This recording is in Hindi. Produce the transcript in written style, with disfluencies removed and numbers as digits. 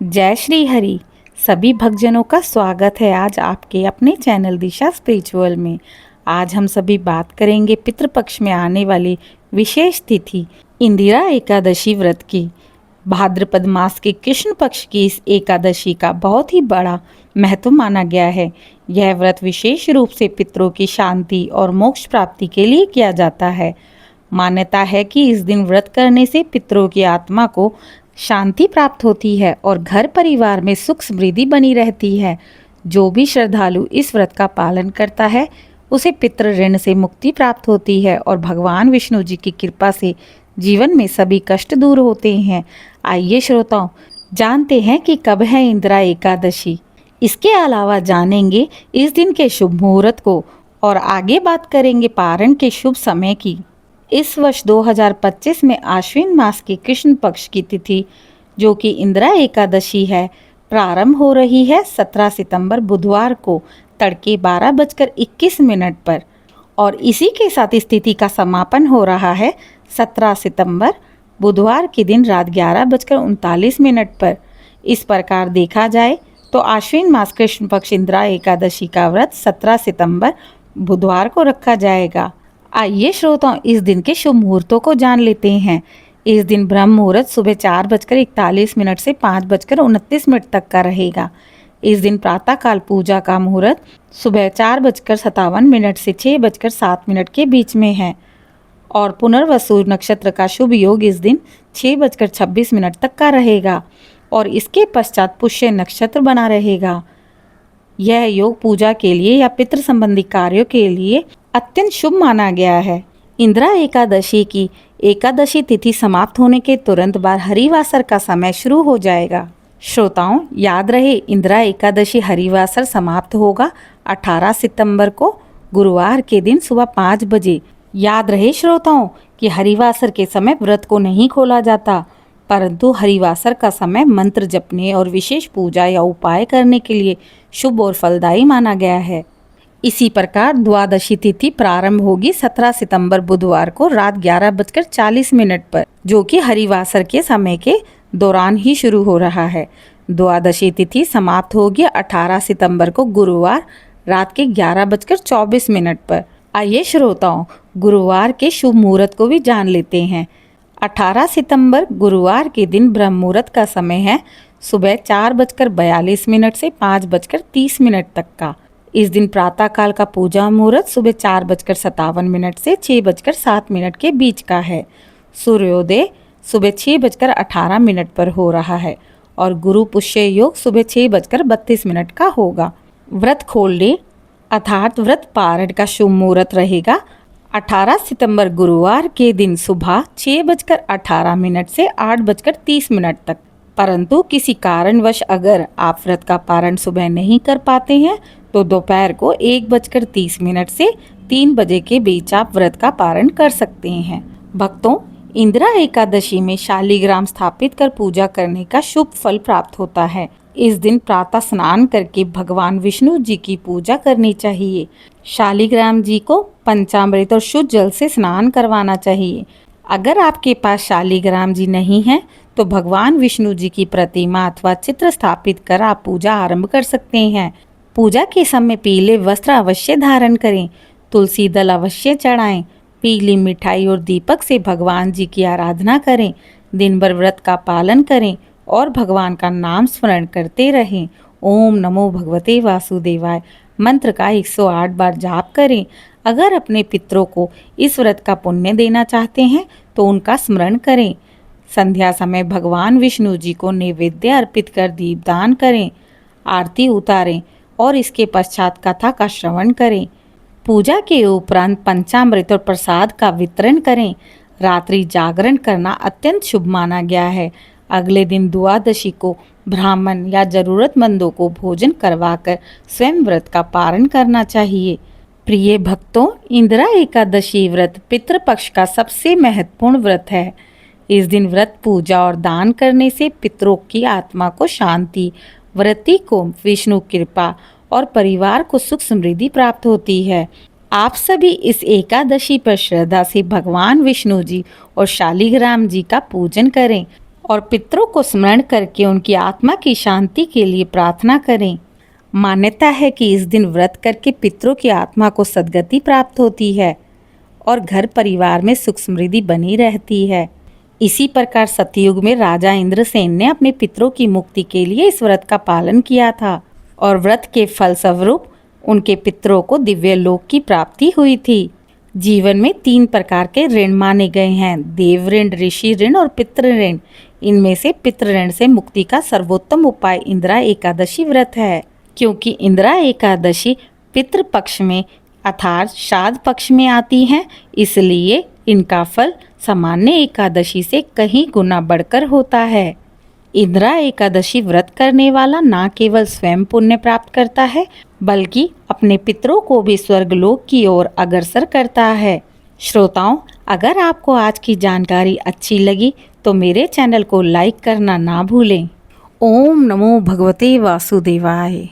जय श्री हरि। सभी भक्तजनों का स्वागत है आज आपके अपने चैनल दिशा स्पिरिचुअल में। आज हम सभी बात करेंगे पितृपक्ष में आने वाली विशेष तिथि इंदिरा एकादशी व्रत की। भाद्रपद मास के कृष्ण पक्ष की इस एकादशी का बहुत ही बड़ा महत्व माना गया है। यह व्रत विशेष रूप से पितरों की शांति और मोक्ष प्राप्ति के लिए किया जाता है। मान्यता है कि इस दिन व्रत करने से पितरों की आत्मा को शांति प्राप्त होती है और घर परिवार में सुख समृद्धि बनी रहती है। जो भी श्रद्धालु इस व्रत का पालन करता है उसे पितृ ऋण से मुक्ति प्राप्त होती है और भगवान विष्णु जी की कृपा से जीवन में सभी कष्ट दूर होते हैं। आइए श्रोताओं, जानते हैं कि कब है इंदिरा एकादशी। इसके अलावा जानेंगे इस दिन के शुभ मुहूर्त को और आगे बात करेंगे पारण के शुभ समय की। इस वर्ष 2025 में आश्विन मास की कृष्ण पक्ष की तिथि जो कि इंदिरा एकादशी है प्रारंभ हो रही है 17 सितंबर बुधवार को तड़के 12:21 पर और इसी के साथ इस तिथि का समापन हो रहा है 17 सितंबर बुधवार के दिन रात 11:39 पर। इस प्रकार देखा जाए तो आश्विन मास कृष्ण पक्ष इंदिरा एकादशी का व्रत 17 सितंबर बुधवार को रखा जाएगा। आइए श्रोताओं, इस दिन के शुभ मुहूर्तों को जान लेते हैं। इस दिन ब्रह्म मुहूर्त सुबह 4:41 से 5:29 तक का रहेगा। इस दिन प्रातःकाल पूजा का मुहूर्त सुबह 4:57 से 6:07 के बीच में है और पुनर्वसु नक्षत्र का शुभ योग इस दिन 6:26 तक का रहेगा और इसके पश्चात पुष्य नक्षत्र बना रहेगा। यह योग पूजा के लिए या पितृ संबंधी कार्यों के लिए अत्यंत शुभ माना गया है। इंदिरा एकादशी की एकादशी तिथि समाप्त होने के तुरंत बाद हरिवासर का समय शुरू हो जाएगा। श्रोताओं, याद रहे इंदिरा एकादशी हरिवासर समाप्त होगा 18 सितंबर को गुरुवार के दिन सुबह 5 बजे। याद रहे श्रोताओं कि हरिवासर के समय व्रत को नहीं खोला जाता, परंतु हरिवासर का समय मंत्र जपने और विशेष पूजा या उपाय करने के लिए शुभ और फलदायी माना गया है। इसी प्रकार द्वादशी तिथि प्रारंभ होगी 17 सितंबर बुधवार को रात 11:40 पर, जो कि हरिवासर के समय के दौरान ही शुरू हो रहा है। द्वादशी तिथि समाप्त होगी 18 सितंबर को गुरुवार रात के 11:24 पर। आइए श्रोताओं, गुरुवार के शुभ मुहूर्त को भी जान लेते हैं। 18 सितंबर गुरुवार के दिन ब्रह्म मुहूर्त का समय है सुबह 4:42 से 5:30 तक का। इस दिन प्रातःकाल का पूजा मुहूर्त सुबह 4:57 से 6:07 के बीच का है। सूर्योदय सुबह 6:18 पर हो रहा है और गुरु पुष्य योग सुबह 6:32 का होगा। व्रत खोलने अर्थात व्रत पारण का शुभ मुहूर्त रहेगा 18 सितंबर गुरुवार के दिन सुबह 6:18 से 8:30 तक। परंतु किसी कारणवश अगर आप व्रत का पारण सुबह नहीं कर पाते हैं तो दोपहर को 1:30 से 3 बजे के बीच आप व्रत का पारण कर सकते हैं। भक्तों, इंदिरा एकादशी में शालिग्राम स्थापित कर पूजा करने का शुभ फल प्राप्त होता है। इस दिन प्रातः स्नान करके भगवान विष्णु जी की पूजा करनी चाहिए। शालिग्राम जी को पंचामृत और शुद्ध जल से स्नान करवाना चाहिए। अगर आपके पास शालिग्राम जी नहीं है तो भगवान विष्णु जी की प्रतिमा अथवा चित्र स्थापित कर आप पूजा आरंभ कर सकते हैं। पूजा के समय पीले वस्त्र अवश्य धारण करें, तुलसी दल अवश्य चढ़ाएं, पीली मिठाई और दीपक से भगवान जी की आराधना करें। दिन भर व्रत का पालन करें और भगवान का नाम स्मरण करते रहें। ओम नमो भगवते वासुदेवाय मंत्र का 108 बार जाप करें। अगर अपने पितरों को इस व्रत का पुण्य देना चाहते हैं तो उनका स्मरण करें। संध्या समय भगवान विष्णु जी को नैवेद्य अर्पित कर दीपदान करें, आरती उतारें और इसके पश्चात कथा का श्रवण करें। पूजा के उपरांत पंचामृत और प्रसाद का वितरण करें। रात्रि जागरण करना अत्यंत शुभ माना गया है। अगले दिन द्वादशी को ब्राह्मण या जरूरतमंदों को भोजन करवाकर स्वयं व्रत का पारण करना चाहिए। प्रिय भक्तों, इंदिरा एकादशी व्रत पितृपक्ष का सबसे महत्वपूर्ण व्रत है। इस दिन व्रत पूजा और दान करने से पितरों की आत्मा को शांति, व्रती को विष्णु कृपा और परिवार को सुख समृद्धि प्राप्त होती है। आप सभी इस एकादशी पर श्रद्धा से भगवान विष्णु जी और शालिग्राम जी का पूजन करें और पितरों को स्मरण करके उनकी आत्मा की शांति के लिए प्रार्थना करें। मान्यता है कि इस दिन व्रत करके पितरों की आत्मा को सद्गति प्राप्त होती है और घर परिवार में सुख समृद्धि बनी रहती है। इसी प्रकार सतयुग में राजा इंद्रसेन ने अपने पितरों की मुक्ति के लिए इस व्रत का पालन किया था और व्रत के फलस्वरूप उनके पितरों को दिव्य लोक की प्राप्ति हुई थी। जीवन में 3 प्रकार के ऋण माने गए हैं, देव ऋण, ऋषि ऋण और पितृ ऋण। इनमें से पितृ ऋण से मुक्ति का सर्वोत्तम उपाय इंदिरा एकादशी व्रत है, क्योंकि इंदिरा एकादशी पितृ पक्ष में अर्थात श्राद्ध पक्ष में आती हैं, इसलिए इनका फल सामान्य एकादशी से कहीं गुना बढ़कर होता है। इंदिरा एकादशी व्रत करने वाला न केवल स्वयं पुण्य प्राप्त करता है, बल्कि अपने पितरों को भी स्वर्गलोक की ओर अग्रसर करता है। श्रोताओं, अगर आपको आज की जानकारी अच्छी लगी तो मेरे चैनल को लाइक करना ना भूलें। ओम नमो भगवते वासुदेवाय।